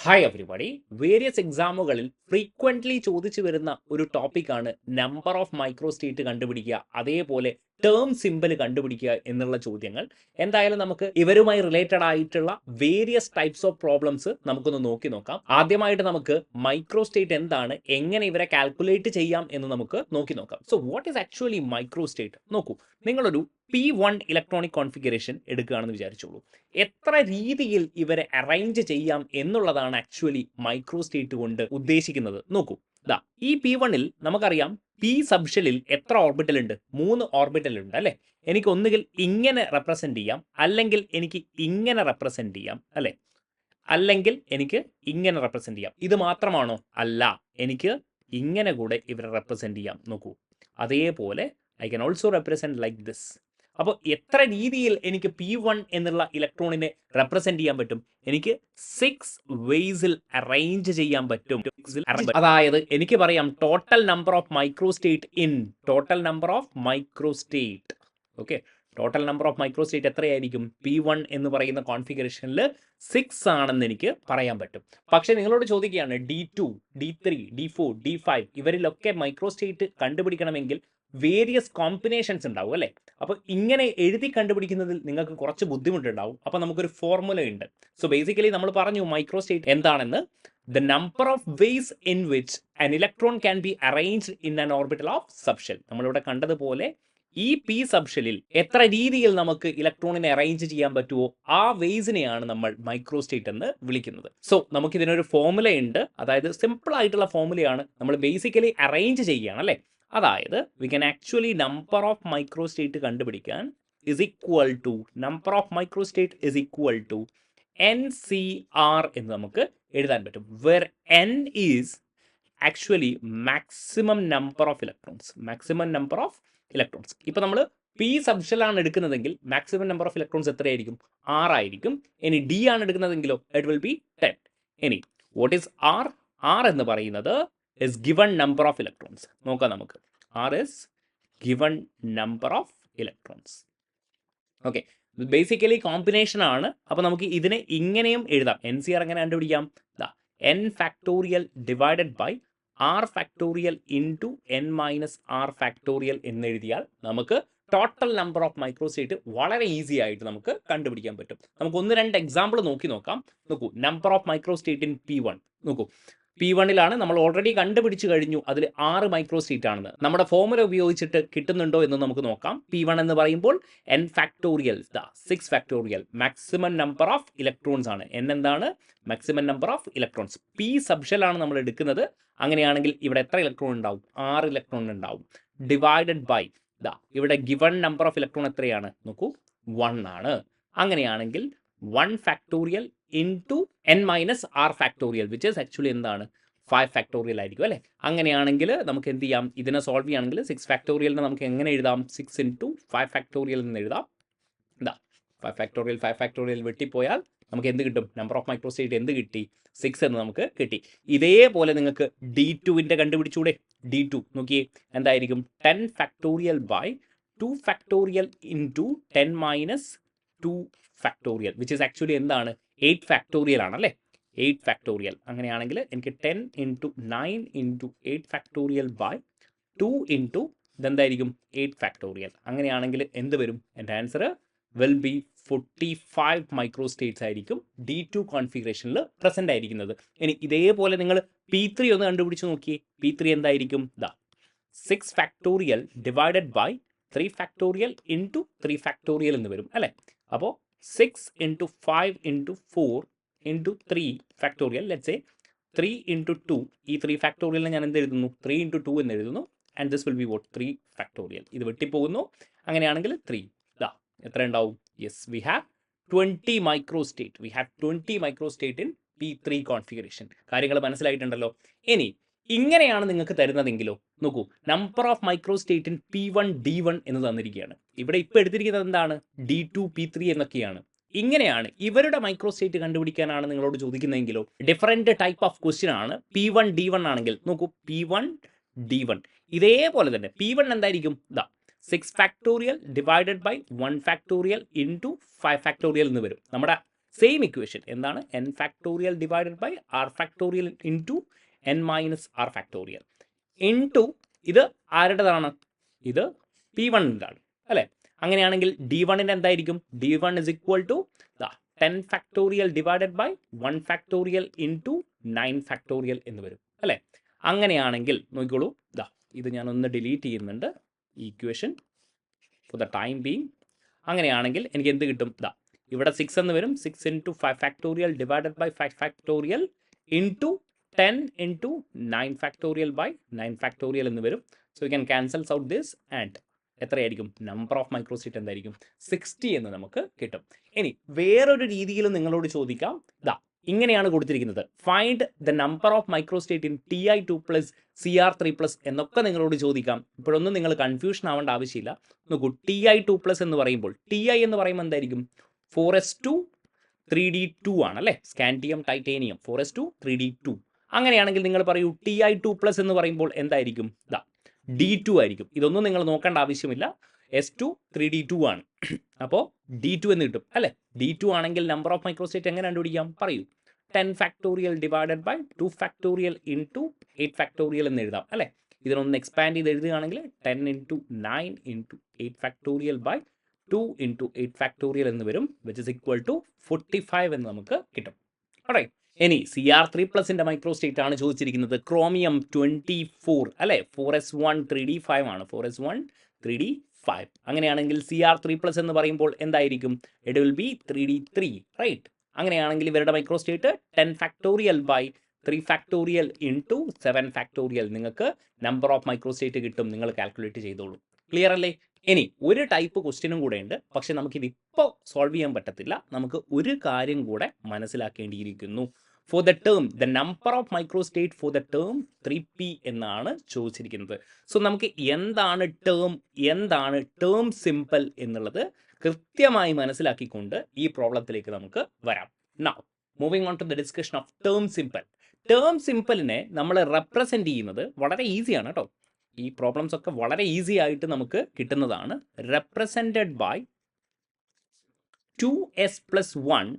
Hi everybody. Various എക്സാമുകളിൽ frequently ചോദിച്ചു വരുന്ന ഒരു ടോപ്പിക്കാണ് നമ്പർ ഓഫ് മൈക്രോ സ്റ്റേറ്റ് കണ്ടുപിടിക്കുക, അതേപോലെ ടേം സിമ്പിൾ കണ്ടുപിടിക്കുക എന്നുള്ള ചോദ്യങ്ങൾ. എന്തായാലും നമുക്ക് ഇവരുമായി റിലേറ്റഡ് ആയിട്ടുള്ള വേരിയസ് ടൈപ്സ് ഓഫ് പ്രോബ്ലംസ് നമുക്കൊന്ന് നോക്കി നോക്കാം. ആദ്യമായിട്ട് നമുക്ക് മൈക്രോ സ്റ്റേറ്റ് എന്താണ്, എങ്ങനെ ഇവരെ കാൽക്കുലേറ്റ് ചെയ്യാം എന്ന് നമുക്ക് നോക്കി നോക്കാം. So what is actually micro state? നോക്കൂ, നിങ്ങളൊരു P1 ഇലക്ട്രോണിക് കോൺഫിഗറേഷൻ എടുക്കുകയാണെന്ന് വിചാരിച്ചോളൂ. എത്ര രീതിയിൽ ഇവരെ അറേഞ്ച് ചെയ്യാം എന്നുള്ളതാണ് ആക്ച്വലി മൈക്രോ സ്റ്റേറ്റ് കൊണ്ട് ഉദ്ദേശിക്കുന്നത്. നോക്കൂ, ദാ ഈ P1ൽ നമുക്കറിയാം പി സബ്ഷെല്ലിൽ എത്ര ഓർബിറ്റൽ ഉണ്ട്? 3 ഓർബിറ്റൽ ഉണ്ട് അല്ലേ? എനിക്ക് ഒന്നുകിൽ ഇങ്ങനെ റെപ്രസെന്റ് ചെയ്യാം, അല്ലെങ്കിൽ എനിക്ക് ഇങ്ങനെ റെപ്രസെന്റ് ചെയ്യാം അല്ലേ, അല്ലെങ്കിൽ എനിക്ക് ഇങ്ങനെ റെപ്രസെന്റ് ചെയ്യാം. ഇത് മാത്രമാണോ? അല്ല, എനിക്ക് ഇങ്ങനെ കൂടെ ഇവരെ റെപ്രസെന്റ് ചെയ്യാം. നോക്കൂ, അതേപോലെ I can also represent like this. അപ്പോൾ എത്ര രീതിയിൽ എനിക്ക് P1 എന്നുള്ള ഇലക്ട്രോണിനെ റെപ്രസെന്റ് ചെയ്യാൻ പറ്റും? എനിക്ക് 6 വേസിൽ അറേഞ്ച് ചെയ്യാൻ പറ്റും. അതായത് എനിക്ക് പറയാം total number of micro state in total number of micro state. Okay, total number of micro state എത്രയായിരിക്കും? P1 എന്ന് പറയുന്ന കോൺഫിഗറേഷനിൽ 6 ആണെന്ന് എനിക്ക് പറയാൻ പറ്റും. പക്ഷേ നിങ്ങളോട് ചോദിക്കുകയാണ് D2, D3, D4, D5 ഇവരിലൊക്കെ മൈക്രോ സ്റ്റേറ്റ് കണ്ടുപിടിക്കണമെങ്കിൽ വേരിയസ് കോമ്പിനേഷൻസ് ഉണ്ടാവും അല്ലേ? അപ്പോൾ ഇങ്ങനെ എഴുതി കണ്ടുപിടിക്കുന്നതിൽ നിങ്ങൾക്ക് കുറച്ച് ബുദ്ധിമുട്ടുണ്ടാവും. അപ്പോൾ നമുക്കൊരു ഫോർമുല ഉണ്ട്. സോ ബേസിക്കലി നമ്മൾ പറഞ്ഞു മൈക്രോ സ്റ്റേറ്റ് എന്താണെന്ന്. The number of ways in which an electron can be arranged in an orbital of subshell. നമ്മളിവിടെ കണ്ടതുപോലെ ഈ പി സബ്ഷെല്ലിൽ എത്ര രീതിയിൽ നമുക്ക് ഇലക്ട്രോണിനെ അറേഞ്ച് ചെയ്യാൻ പറ്റുമോ ആ വേസിനെയാണ് നമ്മൾ മൈക്രോ സ്റ്റേറ്റ് എന്ന് വിളിക്കുന്നത്. സോ നമുക്ക് ഇതിനൊരു ഫോർമുല ഉണ്ട്. അതായത് സിമ്പിൾ ആയിട്ടുള്ള ഫോർമുലയാണ്. നമ്മൾ ബേസിക്കലി അറേഞ്ച് ചെയ്യുകയാണ് അല്ലേ? അതായത് we can actually number of micro state കണ്ടുപിടിക്കാൻ is equal to number of micro state is equal to NCR എന്ന് നമുക്ക് എഴുതാൻ പറ്റും. Where N is actually maximum number of electrons. Maximum number of electrons. ഇപ്പൊ നമ്മൾ പി സബ്ഷെല്ലാണ് എടുക്കുന്നതെങ്കിൽ maximum number of electrons എത്രയായിരിക്കും? 6 ആയിരിക്കും. ഇനി ഡി ആണ് എടുക്കുന്നതെങ്കിലോ ഇറ്റ് വിൽ ബി 10. ഇനി വാട്ട് ഈസ് ആർ? ആർ എന്ന് പറയുന്നത് is given number of electrons. നോക്കാം നമുക്ക്. R is given number of electrons. Okay, basically combination ആണ്. അപ്പോൾ നമുക്ക് ഇതിനെ ഇങ്ങനെയും എഴുതാം. NCR എങ്ങനെ കണ്ടുപിടിക്കാം? N factorial divided by R factorial into N minus R factorial എന്ന് എഴുതിയാൽ നമുക്ക് total number of micro state വളരെ ഈസി ആയിട്ട് നമുക്ക് കണ്ടുപിടിക്കാൻ പറ്റും. നമുക്ക് 1-2 എക്സാമ്പിൾ നോക്കാം. നോക്കൂ, number of micro state in P1. നോക്കൂ, P1ലാണ് നമ്മൾ ഓൾറെഡി കണ്ടുപിടിച്ച് കഴിഞ്ഞു അതിൽ 6 മൈക്രോ സ്റ്റേറ്റ് ആണെന്ന്. നമ്മുടെ ഫോർമുല ഉപയോഗിച്ചിട്ട് കിട്ടുന്നുണ്ടോ എന്ന് നമുക്ക് നോക്കാം. P1 എന്ന് പറയുമ്പോൾ N factorial 6 factorial maximum number of electrons ആണ്. N എന്താണ്? Maximum number of electrons. P സബ്ഷെല്ലാണ് നമ്മൾ എടുക്കുന്നത്. അങ്ങനെയാണെങ്കിൽ ഇവിടെ എത്ര ഇലക്ട്രോൺ ഉണ്ടാവും? 6 ഇലക്ട്രോൺ ഉണ്ടാവും. ഡിവൈഡഡ് ബൈ ഇവിടെ ഗിവൺ നമ്പർ ഓഫ് ഇലക്ട്രോൺ എത്രയാണ്? നോക്കൂ, 1 ആണ്. അങ്ങനെയാണെങ്കിൽ 1 factorial into N minus R factorial which is actually എന്താണ്? 5 ഫാക്ടോറിയൽ ആയിരിക്കും അല്ലേ? അങ്ങനെയാണെങ്കിൽ നമുക്ക് എന്ത് ചെയ്യാം? ഇതിനെ സോൾവ് ചെയ്യുകയാണെങ്കിൽ 6 ഫാക്ടോറിയലിനെ നമുക്ക് എങ്ങനെ എഴുതാം? 6 ഇൻറ്റു 5 ഫാക്ടോറിയൽ എന്ന് എഴുതാം. 5 ഫാക്ടോറിയൽ വെട്ടിപ്പോയാൽ നമുക്ക് എന്ത് കിട്ടും? നമ്പർ ഓഫ് മൈക്രോ സ്റ്റേറ്റ് എന്ത് കിട്ടി? 6 എന്ന് നമുക്ക് കിട്ടി. ഇതേപോലെ നിങ്ങൾക്ക് D2വിൻ്റെ കണ്ടുപിടിച്ചൂടെ? D2 നോക്കിയേ, എന്തായിരിക്കും? 10 factorial by 2 factorial into 10 minus 2 factorial which is actually എന്താണ്? 8 ഫാക്ടോറിയൽ ആണല്ലേ? 8 ഫാക്ടോറിയൽ. അങ്ങനെയാണെങ്കിൽ എനിക്ക് 10 into 9 into 8 factorial by 2 into ഇതെന്തായിരിക്കും? 8 ഫാക്ടോറിയൽ. അങ്ങനെയാണെങ്കിൽ എന്ത് വരും? എൻ്റെ answer will be 45 micro states ആയിരിക്കും D2 കോൺഫിഗറേഷനിൽ പ്രസൻ്റ് ആയിരിക്കുന്നത്. ഇനി ഇതേപോലെ നിങ്ങൾ P3 ഒന്ന് കണ്ടുപിടിച്ച് നോക്കിയേ. P3 എന്തായിരിക്കും? 6 factorial divided by 3 factorial into 3 factorial എന്ന് വരും അല്ലേ? അപ്പോൾ 6 into 5 into 4 into 3 factorial. Let's say 3 into 2. ഈ 3 ഫാക്ടോറിയലിനെ ഞാൻ എന്ത് എഴുതുന്നു? 3 ഇൻറ്റു 2 എന്ന് എഴുതുന്നു. And this will B vote? 3 factorial. ഇത് വെട്ടിപ്പോകുന്നു. അങ്ങനെയാണെങ്കിൽ 3 എത്ര ഉണ്ടാവും? Yes, we have 20 micro state. We have 20 micro state in P3 configuration. കാര്യങ്ങൾ മനസ്സിലായിട്ടുണ്ടല്ലോ. ഇനി ഇങ്ങനെയാണ് നിങ്ങൾക്ക് തരുന്നതെങ്കിലോ നോക്കൂ, number of micro state in P1 D1 എന്ന് തന്നിരിക്കുകയാണ്. ഇവിടെ ഇപ്പോൾ എടുത്തിരിക്കുന്നത് എന്താണ്? D2 P3 എന്നൊക്കെയാണ്. ഇങ്ങനെയാണ് ഇവരുടെ മൈക്രോ സ്റ്റേറ്റ് കണ്ടുപിടിക്കാനാണ് നിങ്ങളോട് ചോദിക്കുന്നതെങ്കിലോ ഡിഫറെൻറ്റ് ടൈപ്പ് ഓഫ് ക്വസ്റ്റ്യൻ ആണ്. P1 D1 ആണെങ്കിൽ നോക്കൂ, P1 D1 ഇതേപോലെ തന്നെ P1 എന്തായിരിക്കും? 6 factorial divided by 1 factorial into 5 factorial എന്ന് വരും. നമ്മുടെ സെയിം ഇക്വേഷൻ എന്താണ് n factorial divided by r factorial into n minus r factorial into ഇത് ആരുടേതാണ്, ഇത് P1-ൻ്റെതാണ് അല്ലേ. അങ്ങനെയാണെങ്കിൽ D1-ൻ്റെ എന്തായിരിക്കും, D1 is equal to 10 factorial divided by 1 factorial into 9 factorial എന്ന് വരും അല്ലേ. അങ്ങനെയാണെങ്കിൽ നോക്കിക്കോളൂ, ഇത് ഞാനൊന്ന് ഡിലീറ്റ് ചെയ്യുന്നുണ്ട് ഈ equation for the time being. അങ്ങനെയാണെങ്കിൽ എനിക്ക് എന്ത് കിട്ടും, ഇവിടെ 6 എന്ന് വരും, 6 into 5 factorial divided by 5 factorial into 10 into 9 factorial by 9 factorial എന്ന് വരും. So you can cancels out this and എത്രയായിരിക്കും നമ്പർ ഓഫ് മൈക്രോസ്റ്റേറ്റ് എന്തായിരിക്കും 60 എന്ന് നമുക്ക് കിട്ടും. ഇനി വേറൊരു രീതിയിൽ നിങ്ങളോട് ചോദിക്കാം, ഇങ്ങനെയാണ് കൊടുത്തിരിക്കുന്നത്, find the number of microstate in Ti2+ Cr3+ എന്നൊക്കെ നിങ്ങളോട് ചോദിക്കാം. ഇപ്പോഴൊന്നും നിങ്ങൾ കൺഫ്യൂഷൻ ആവേണ്ട ആവശ്യമില്ല. നോക്കൂ, Ti2+ എന്ന് പറയുമ്പോൾ Ti എന്ന് പറയുമ്പോൾ എന്തായിരിക്കും 4s2 3d2 ആണ് അല്ലേ, സ്കാൻഡിയം ടൈറ്റേനിയം 4s2 3d2. അങ്ങനെയാണെങ്കിൽ നിങ്ങൾ പറയൂ Ti2+ എന്ന് പറയുമ്പോൾ എന്തായിരിക്കും, D2 ആയിരിക്കും. ഇതൊന്നും നിങ്ങൾ നോക്കേണ്ട ആവശ്യമില്ല, S2 3d2 ആണ്. അപ്പോൾ D2 എന്ന് കിട്ടും അല്ലേ. D2 ആണെങ്കിൽ നമ്പർ ഓഫ് മൈക്രോസ്റ്റേറ്റ് എങ്ങനെ കണ്ടുപിടിക്കാം പറയൂ, 10 factorial divided by 2 factorial into 8 factorial എന്ന് എഴുതാം അല്ലേ. ഇതിനൊന്ന് എക്സ്പാൻഡ് ചെയ്ത് എഴുതുകയാണെങ്കിൽ 10 into 9 into 8 factorial by 2 into 8 factorial എന്ന് വരും, വിച്ച് ഇസ് ഈക്വൽ ടു 45 എന്ന് നമുക്ക് കിട്ടും. ഓൾറൈറ്റ്, ഇനി Cr3+ൻ്റെ മൈക്രോസ്റ്റേറ്റ് ആണ് ചോദിച്ചിരിക്കുന്നത്, ക്രോമിയം 24 അല്ലേ, 4s1 3d5 ആണ്, 4s1 3d5. അങ്ങനെയാണെങ്കിൽ Cr3+ എന്ന് പറയുമ്പോൾ എന്തായിരിക്കും, it will be 3d3 right. അങ്ങനെയാണെങ്കിൽ ഇവരുടെ microstate 10 factorial by 3 factorial into 7 factorial, നിങ്ങൾക്ക് നമ്പർ ഓഫ് മൈക്രോസ്റ്റേറ്റ് കിട്ടും. നിങ്ങൾ കാൽക്കുലേറ്റ് ചെയ്തോളൂ. ക്ലിയർ അല്ലേ. ഇനി ഒരു ടൈപ്പ് ക്വസ്റ്റ്യനും കൂടെ ഉണ്ട്, പക്ഷെ നമുക്കിത് ഇപ്പോൾ സോൾവ് ചെയ്യാൻ പറ്റത്തില്ല. നമുക്ക് ഒരു കാര്യം കൂടെ മനസ്സിലാക്കേണ്ടിയിരിക്കുന്നു. For the term the number of microstate for the term 3p എന്നാണ് ചോദിച്ചിരിക്കുന്നത്. സോ നമുക്ക് എന്താണ് ടേം സിമ്പിൾ എന്നുള്ളത് കൃത്യമായി മനസ്സിലാക്കിക്കൊണ്ട് ഈ പ്രോബ്ലത്തിലേക്ക് നമുക്ക് വരാം. Now moving on to the discussion of term symbol. Term സിമ്പിളിനെ നമ്മൾ റെപ്രസെൻറ്റ് ചെയ്യുന്നത് വളരെ ഈസിയാണ് കേട്ടോ. ഈ പ്രോബ്ലംസ് ഒക്കെ വളരെ ഈസി ആയിട്ട് നമുക്ക് കിട്ടുന്നതാണ്. റെപ്രസെൻറ്റഡ് ബൈ 2s+1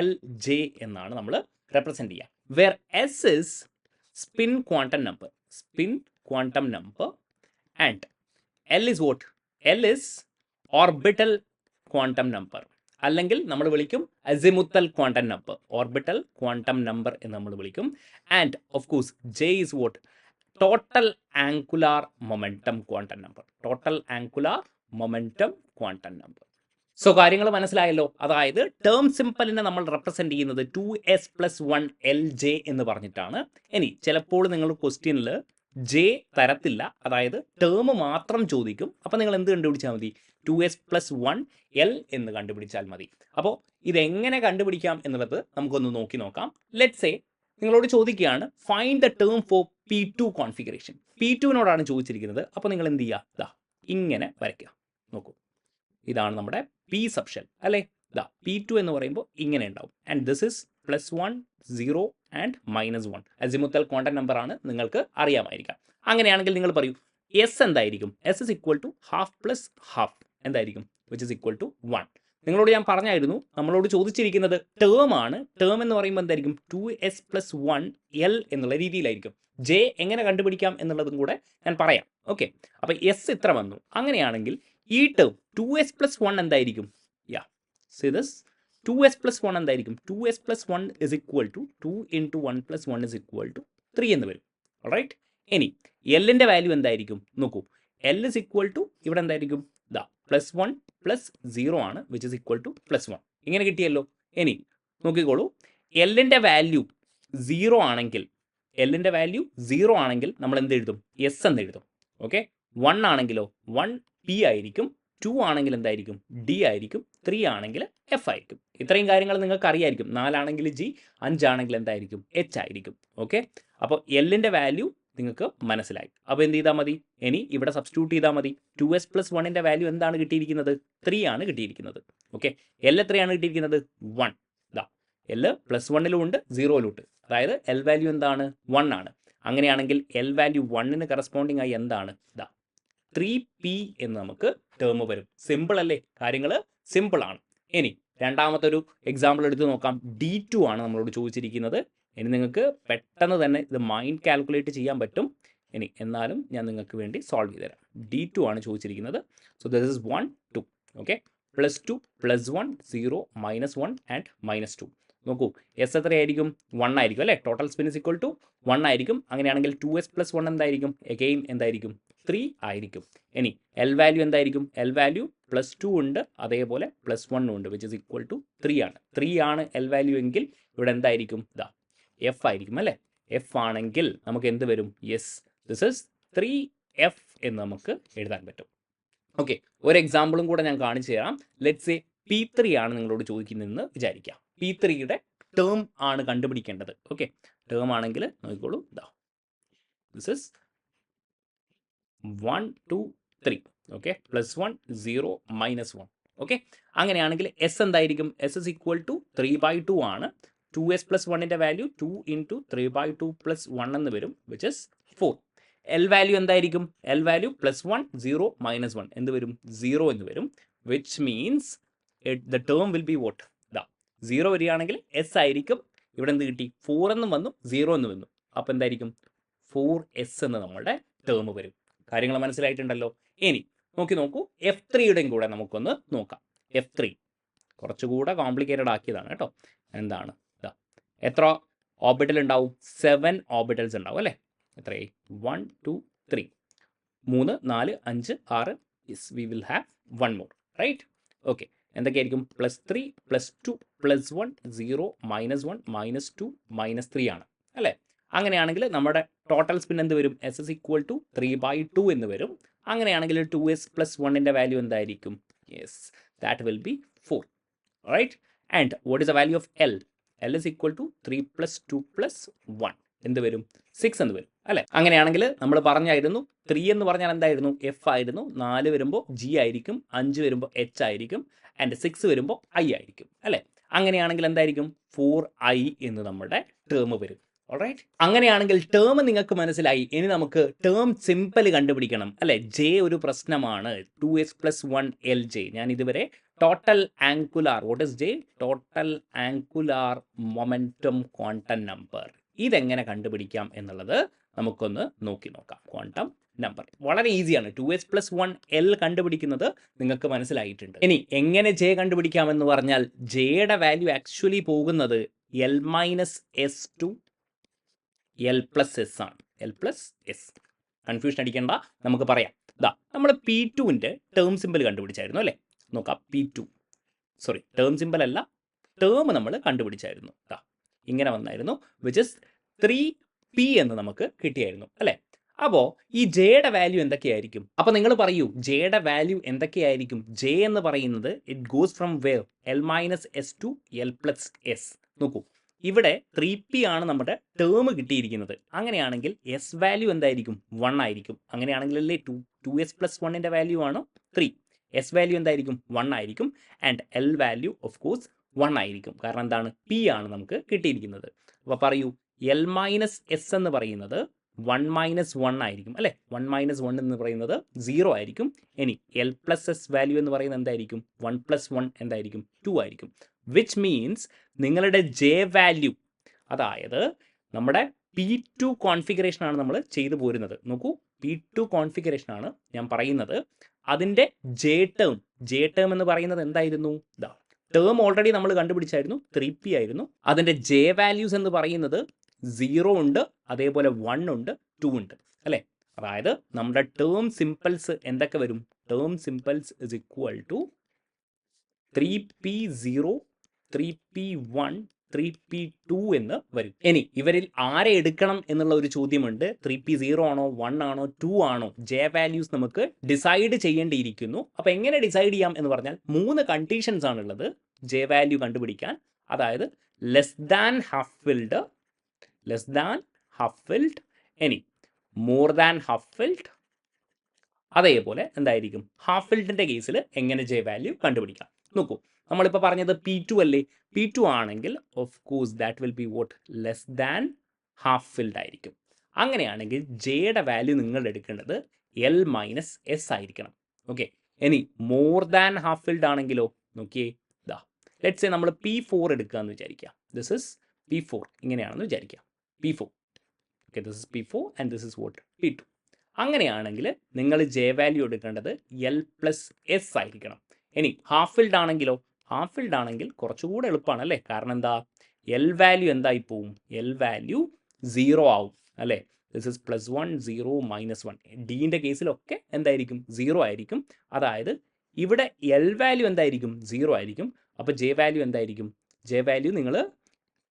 Lj എന്നാണ് നമ്മൾ റെപ്രസെൻറ്റ് ചെയ്യുക. Where S is spin quantum number and L is what, L is orbital quantum number, അല്ലെങ്കിൽ നമ്മൾ വിളിക്കും azimuthal quantum number, orbital quantum number എന്ന് നമ്മൾ വിളിക്കും. And of course J is what, total angular momentum quantum number, total angular momentum quantum number. So കാര്യങ്ങൾ മനസ്സിലായല്ലോ. അതായത് term സിമ്പിളിനെ നമ്മൾ റെപ്രസെൻറ്റ് ചെയ്യുന്നത് 2s+1 Lj എന്ന് പറഞ്ഞിട്ടാണ്. ഇനി ചിലപ്പോൾ നിങ്ങൾ ക്വസ്റ്റ്യനിൽ ജെ തരത്തില്ല, അതായത് ടേം മാത്രം ചോദിക്കും. അപ്പോൾ നിങ്ങൾ എന്ത് കണ്ടുപിടിച്ചാൽ മതി, 2s+1 L എന്ന് കണ്ടുപിടിച്ചാൽ മതി. അപ്പോൾ ഇതെങ്ങനെ കണ്ടുപിടിക്കാം എന്നുള്ളത് നമുക്കൊന്ന് നോക്കാം. ലെറ്റ്സ് സേ നിങ്ങളോട് ചോദിക്കുകയാണ് find the term for P2 configuration. P2നോടാണ് ചോദിച്ചിരിക്കുന്നത്. അപ്പോൾ നിങ്ങൾ എന്ത് ചെയ്യുക, ഇങ്ങനെ വരയ്ക്കുക. നോക്കൂ, ഇതാണ് നമ്മുടെ P സബ്ഷെൽ അല്ലേ. P2 എന്ന് പറയുമ്പോൾ ഇങ്ങനെ ഉണ്ടാവും. And this is +1 0 and -1 azimuthal quantum number ആണ്, നിങ്ങൾക്ക് അറിയാമായിരിക്കാം. അങ്ങനെയാണെങ്കിൽ നിങ്ങൾ പറയൂ എസ് എന്തായിരിക്കും, S is equal to half plus half എന്തായിരിക്കും, വിച്ച് ഇസ് ഈക്വൽ ടു 1. നിങ്ങളോട് ഞാൻ പറഞ്ഞായിരുന്നു, നമ്മളോട് ചോദിച്ചിരിക്കുന്നത് ടേം ആണ്. ടേം എന്ന് പറയുമ്പോൾ എന്തായിരിക്കും 2s+1 L എന്നുള്ള രീതിയിലായിരിക്കും. ജെ എങ്ങനെ കണ്ടുപിടിക്കാം എന്നുള്ളതും കൂടെ ഞാൻ പറയാം. ഓക്കെ, അപ്പോൾ എസ് ഇത്ര വന്നു. അങ്ങനെയാണെങ്കിൽ ഈ ടേം 2s+1 എന്തായിരിക്കും, സോ ദിസ് 2s+1 എന്തായിരിക്കും, 2s+1 is equal to 2 into 1 + 1 is equal to 3 എന്ന് വരും. ഓൾറൈറ്റ്, ഇനി എല്ലിൻ്റെ വാല്യൂ എന്തായിരിക്കും നോക്കൂ, എൽ ഇസ് ഈക്വൽ ടു ഇവിടെ എന്തായിരിക്കും, +1 + 0 ആണ്, വിച്ച് ഇസ് ഈക്വൽ ടു +1. ഇങ്ങനെ കിട്ടിയല്ലോ. ഇനി നോക്കിക്കോളൂ, എല്ലിൻ്റെ വാല്യൂ 0 ആണെങ്കിൽ, എല്ലിൻ്റെ വാല്യൂ 0 ആണെങ്കിൽ നമ്മൾ എന്ത് എഴുതും, എസ് എന്ന് എഴുതും. ഓക്കെ, 1 ആണെങ്കിലോ 1p ആയിരിക്കും, 2 ആണെങ്കിൽ എന്തായിരിക്കും, d ആയിരിക്കും, 3 ആണെങ്കിൽ f ആയിരിക്കും. ഇത്രയും കാര്യങ്ങൾ നിങ്ങൾക്ക് അറിയായിരിക്കും. 4 ആണെങ്കിൽ g, 5 ആണെങ്കിൽ എന്തായിരിക്കും, h ആയിരിക്കും. ഓക്കെ, അപ്പോൾ എല്ലിൻ്റെ വാല്യൂ നിങ്ങൾക്ക് മനസ്സിലായി. അപ്പോൾ എന്ത് ചെയ്താൽ മതി, ഇനി ഇവിടെ സബ്സ്റ്റിറ്റ്യൂട്ട് ചെയ്താൽ മതി. 2s+1ൻ്റെ വാല്യൂ എന്താണ് കിട്ടിയിരിക്കുന്നത്, 3 ആണ് കിട്ടിയിരിക്കുന്നത്. ഓക്കെ, എൽ എത്രയാണ് കിട്ടിയിരിക്കുന്നത്, 1. എൽ +1ലും ഉണ്ട് 0ലും ഉണ്ട്, അതായത് എൽ വാല്യൂ എന്താണ്, 1 ആണ്. അങ്ങനെയാണെങ്കിൽ എൽ വാല്യൂ 1ന് കറസ്പോണ്ടിങ് ആയി എന്താണ്, 3p എന്ന് നമുക്ക് ടേം വരും. സിമ്പിൾ അല്ലേ, കാര്യങ്ങൾ സിമ്പിൾ ആണ്. ഇനി രണ്ടാമത്തെ ഒരു എക്സാമ്പിൾ എടുത്ത് നോക്കാം. D2 ആണ് നമ്മളോട് ചോദിച്ചിരിക്കുന്നത്. ഇനി നിങ്ങൾക്ക് പെട്ടെന്ന് തന്നെ ഇത് മൈൻഡ് കാൽക്കുലേറ്റ് ചെയ്യാൻ പറ്റും. എന്നാലും ഞാൻ നിങ്ങൾക്ക് വേണ്ടി സോൾവ് ചെയ്ത് തരാം. D2 ആണ് ചോദിച്ചിരിക്കുന്നത്. So this is 1 2. Okay, +2 +1 0 -1 and -2. നോക്കൂ, എസ് എത്രയായിരിക്കും? 1 ആയിരിക്കും അല്ലേ? Total spin is equal to 1 ആയിരിക്കും. അങ്ങനെയാണെങ്കിൽ 2s + 1 എന്തായിരിക്കും? എഗെയിൻ എന്തായിരിക്കും? 3 ആയിരിക്കും. ഇനി എൽ വാല്യൂ എന്തായിരിക്കും? എൽ വാല്യൂ +2 ഉണ്ട്, അതേപോലെ +1 ഉണ്ട്, വിച്ച് ഇസ് ഈക്വൽ ടു 3 ആണ്. 3 ആണ് എൽ വാല്യൂ എങ്കിൽ ഇവിടെ എന്തായിരിക്കും? ഇതാ എഫ് ആയിരിക്കും അല്ലേ? എഫ് ആണെങ്കിൽ നമുക്ക് എന്ത് വരും? യെസ്, ദിസ് ഇസ് 3f എന്ന് നമുക്ക് എഴുതാൻ പറ്റും. ഓക്കെ, ഒരു എക്സാമ്പിളും കൂടെ ഞാൻ കാണിച്ചു തരാം. ലെറ്റ്സ് സേ P3 ആണ് നിങ്ങളോട് ചോദിക്കുന്നതെന്ന് വിചാരിക്കാം. P3യുടെ ടേം ആണ് കണ്ടുപിടിക്കേണ്ടത്. ഓക്കെ, ടേം ആണെങ്കിൽ നോക്കിക്കോളൂ, ഇതാ ദിസ് ഇസ് 1 2 3. ഓക്കെ, +1 0 -1. ഓക്കെ, അങ്ങനെയാണെങ്കിൽ എസ് എന്തായിരിക്കും? എസ് ഇസ് ഈക്വൽ ടു 3/2 ആണ്. 2s + 1ൻ്റെ വാല്യൂ 2 × 3/2 + 1 എന്ന് വരും, വിച്ച് ഇസ് 4. എൽ വാല്യൂ എന്തായിരിക്കും? എൽ വാല്യൂ +1 0 -1 എന്ത് വരും? 0 എന്ന് വരും, which means the term will be vote? ഇതാ 0 വരികയാണെങ്കിൽ എസ് ആയിരിക്കും. ഇവിടെ എന്ത് കിട്ടി? 4 എന്നും വന്നു, 0 എന്ന് വന്നു. അപ്പോൾ എന്തായിരിക്കും? 4s എന്ന് നമ്മളുടെ ടേം വരും. കാര്യങ്ങൾ മനസ്സിലായിട്ടുണ്ടല്ലോ? ഇനി നോക്കൂ, F3യുടെയും കൂടെ നമുക്കൊന്ന് നോക്കാം. F3 കുറച്ചുകൂടെ കോംപ്ലിക്കേറ്റഡ് ആക്കിയതാണ് കേട്ടോ. എന്താണ്? ഇതാ എത്ര ഓർബിറ്റൽ ഉണ്ടാവും? 7 ഓർബിറ്റൽസ് ഉണ്ടാവും അല്ലേ? എത്രയായി? 1 2 3 3 4 5 6. Yes, we will have 1 more, right? Okay, എന്തൊക്കെയായിരിക്കും? +3 +2 +1 0 -1 -2 -3 ആണ് അല്ലേ? അങ്ങനെയാണെങ്കിൽ നമ്മുടെ ടോട്ടൽ സ്പിൻ എന്ത് വരും? എസ് ഇസ് ഈക്വൽ ടു 3/2 എന്ന് വരും. അങ്ങനെയാണെങ്കിൽ 2s + 1ൻ്റെ വാല്യൂ എന്തായിരിക്കും? Yes, that will be 4, right? And what is the value of L? L is equal to 3 + 2 + 1 എന്ത് വരും? 6 എന്ന് വരും അല്ലേ? അങ്ങനെയാണെങ്കിൽ നമ്മൾ പറഞ്ഞായിരുന്നു 3 എന്ന് പറഞ്ഞാൽ എന്തായിരുന്നു? എഫ് ആയിരുന്നു. 4 വരുമ്പോൾ ജി ആയിരിക്കും, 5 വരുമ്പോൾ എച്ച് ആയിരിക്കും, ആൻഡ് 6 വരുമ്പോൾ ഐ ആയിരിക്കും അല്ലേ? അങ്ങനെയാണെങ്കിൽ എന്തായിരിക്കും? 4i എന്ന് നമ്മുടെ ടേം വരും. ഓൾറൈറ്റ്, അങ്ങനെയാണെങ്കിൽ ടേം നിങ്ങൾക്ക് മനസ്സിലായി. ഇനി നമുക്ക് ടേം സിമ്പിൾ കണ്ടുപിടിക്കണം അല്ലേ? ജെ ഒരു പ്രശ്നമാണ്. 2s + 1 LJ. ഞാൻ ഇതുവരെ total angular, what is J? Total angular momentum quantum number. ഇതെങ്ങനെ കണ്ടുപിടിക്കാം എന്നുള്ളത് നമുക്കൊന്ന് നോക്കാം. ക്വാണ്ടം നമ്പർ വളരെ ഈസിയാണ്. 2s + 1 L കണ്ടുപിടിക്കുന്നത് നിങ്ങൾക്ക് മനസ്സിലായിട്ടുണ്ട്. ഇനി എങ്ങനെ ജെ കണ്ടുപിടിക്കാമെന്ന് പറഞ്ഞാൽ, ജെയുടെ വാല്യൂ ആക്ച്വലി പോകുന്നത് L - S to L + S ആണ്. L + S. കൺഫ്യൂഷൻ അടിക്കേണ്ട, നമുക്ക് പറയാം. ഇതാ നമ്മൾ P2ൻ്റെ ടേം സിമ്പിൾ കണ്ടുപിടിച്ചായിരുന്നു അല്ലേ? നോക്കാം. P2, സോറി, ടേം സിമ്പിൾ അല്ല, ടേം നമ്മൾ കണ്ടുപിടിച്ചായിരുന്നു. ഇതാ ഇങ്ങനെ വന്നായിരുന്നു, വിച്ച് ഇസ് 3p എന്ന് നമുക്ക് കിട്ടിയായിരുന്നു അല്ലേ? അപ്പോൾ ഈ ജെയുടെ വാല്യൂ എന്തൊക്കെയായിരിക്കും? അപ്പോൾ നിങ്ങൾ പറയൂ, ജെയുടെ വാല്യൂ എന്തൊക്കെയായിരിക്കും? ജെ എന്ന് പറയുന്നത് it goes from where? L - S to L + S. നോക്കൂ, ഇവിടെ 3p ആണ് നമ്മുടെ ടേം കിട്ടിയിരിക്കുന്നത്. അങ്ങനെയാണെങ്കിൽ എസ് വാല്യൂ എന്തായിരിക്കും? 1 ആയിരിക്കും. അങ്ങനെയാണെങ്കിൽ അല്ലേ 2s + 1ൻ്റെ വാല്യൂ ആണ് 3. എസ് വാല്യൂ എന്തായിരിക്കും? 1 ആയിരിക്കും. And L value of course 1 ആയിരിക്കും. കാരണം എന്താണ്? പി ആണ് നമുക്ക് കിട്ടിയിരിക്കുന്നത്. അപ്പോൾ പറയൂ, L - S എന്ന് പറയുന്നത് 1 - 1 ആയിരിക്കും അല്ലേ? 1 - 1 എന്ന് പറയുന്നത് 0 ആയിരിക്കും. ഇനി L + S വാല്യൂ എന്ന് പറയുന്നത് എന്തായിരിക്കും? 1 + 1 എന്തായിരിക്കും? 2 ആയിരിക്കും. വിച്ച് മീൻസ് നിങ്ങളുടെ ജെ വാല്യൂ, അതായത് നമ്മുടെ P2 കോൺഫിഗറേഷൻ ആണ് നമ്മൾ ചെയ്തു പോരുന്നത്. നോക്കൂ, P2 കോൺഫിഗറേഷൻ ആണ് ഞാൻ പറയുന്നത്. അതിൻ്റെ ജെ ടേം എന്ന് പറയുന്നത് എന്തായിരുന്നു? ഇതാ ടേം ഓൾറെഡി നമ്മൾ കണ്ടുപിടിച്ചായിരുന്നു, 3p ആയിരുന്നു. അതിൻ്റെ ജെ വാല്യൂസ് എന്ന് പറയുന്നത് 0 ഉണ്ട്, അതേപോലെ 1 ഉണ്ട്, 2 ഉണ്ട് അല്ലേ? അതായത് നമ്മുടെ ടേം സിമ്പിൾസ് എന്തൊക്കെ വരും? Term symbols is equal to 3p0 3p1 3p2 എന്ന് വരും. ഇനി ഇവരിൽ ആരെ എടുക്കണം എന്നുള്ള ഒരു ചോദ്യമുണ്ട്. 3p0 ആണോ 1 ആണോ 2 ആണോ? ജെ വാല്യൂസ് നമുക്ക് ഡിസൈഡ് ചെയ്യേണ്ടിയിരിക്കുന്നു. അപ്പോൾ എങ്ങനെ ഡിസൈഡ് ചെയ്യാം എന്ന് പറഞ്ഞാൽ 3 കണ്ടീഷൻസ് ആണുള്ളത് ജെ വാല്യൂ കണ്ടുപിടിക്കാൻ. അതായത് ലെസ് ദാൻ ഹാഫ് ഫിൽഡ്, ഇനി മോർ ദാൻ ഹാഫ് ഫിൽഡ്, അതേപോലെ എന്തായിരിക്കും? ഹാഫ് ഫിൽഡിൻ്റെ കേസിൽ എങ്ങനെ ജെ വാല്യൂ കണ്ടുപിടിക്കാം? നോക്കൂ, നമ്മളിപ്പോൾ പറഞ്ഞത് P2 അല്ലേ? P2 ആണെങ്കിൽ of course that will B vote? Less than half filled ആയിരിക്കും. അങ്ങനെയാണെങ്കിൽ ജെയുടെ വാല്യൂ നിങ്ങൾ എടുക്കേണ്ടത് L - S ആയിരിക്കണം. ഓക്കെ, ഇനി മോർ ദാൻ ഹാഫ് ഫിൽഡ് ആണെങ്കിലോ? നോക്കിയേ, ഇതാ ലെറ്റ്സ് സേ നമ്മൾ P4 എടുക്കുക എന്ന് വിചാരിക്കുക. ദിസ് ഇസ് P4 ഇങ്ങനെയാണെന്ന് വിചാരിക്കുക. P4 okay, this is P4 and this is what P2. അങ്ങനെയാണെങ്കിൽ നിങ്ങൾ ജെ വാല്യൂ എടുക്കേണ്ടത് L+S ആയിരിക്കണം. ഇനി ഹാഫ് ഫിൽഡ് ആണെങ്കിലോ, ഹാഫ് ഫിൽഡ് ആണെങ്കിൽ കുറച്ചുകൂടെ എളുപ്പമാണ് അല്ലേ? കാരണം എന്താ, എൽ വാല്യൂ എന്തായി പോവും, എൽ വാല്യൂ 0 ആവും അല്ലേ? This is +1 0 -1. ഡീൻ്റെ കേസിലൊക്കെ എന്തായിരിക്കും, 0 ആയിരിക്കും. അതായത് ഇവിടെ എൽ വാല്യൂ എന്തായിരിക്കും, 0 ആയിരിക്കും. അപ്പോൾ ജെ വാല്യൂ എന്തായിരിക്കും, ജെ വാല്യൂ നിങ്ങൾ